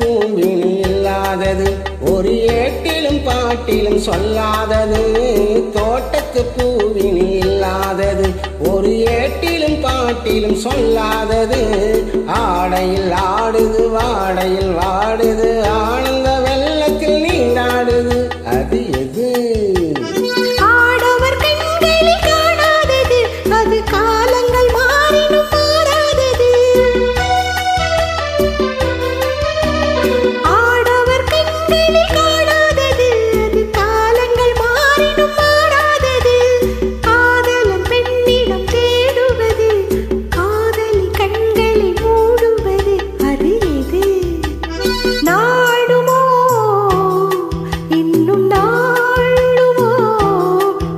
பூவினி இல்லாதது ஒரு ஏட்டிலும் பாட்டிலும் சொல்லாதது தோட்டத்து பூவினி இல்லாதது ஒரு ஏட்டிலும் பாட்டிலும் சொல்லாதது ஆடையில் ஆடுது வாடையில் வாடுது ஆனந்த வெள்ளத்தில் நீராடுது அது எது காலங்கள் மாறினும் மாறாதது ஆடவர் கண்களில் காணாதது அது காலங்கள் மாறினும் மாறாதது காதலன் பெண்ணிடம் தேடுவது காதலி கண்களை மூடுவது அது எது நாடுமோ இன்னும் நாடுமோ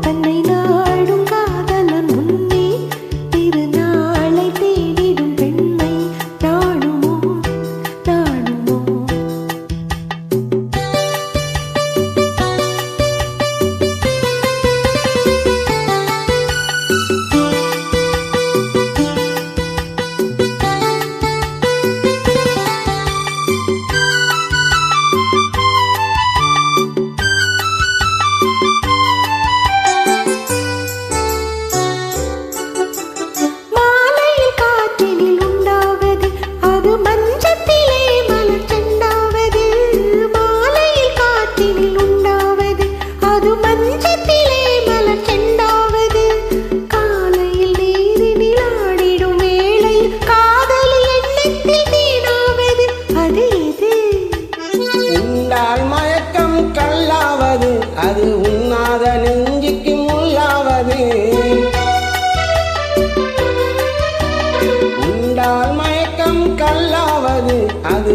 தன்னை நாடும் காதலன் முன்னே திருநாளை தேடிடும் பெண்மை நாடுமோ நாடுமோ மாலையில் காற்றினில் உண்டாவது அது மஞ்சத்திலே மலர் செண்டாவது மாலையில் காற்றினில் உண்டாவது அது மஞ்சத்திலே மலர் செண்டாவது காலையில் நீரினில் ஆடிடும் வேளையில் காதலி எண்ணத்தில் தேனாவது அது எது உண்டால் மயக்கம் கல்லாவது அது உண்ணாத நெஞ்சுக்கு முள்ளாவது உண்டால் மயக்கம் கல்லாவது அது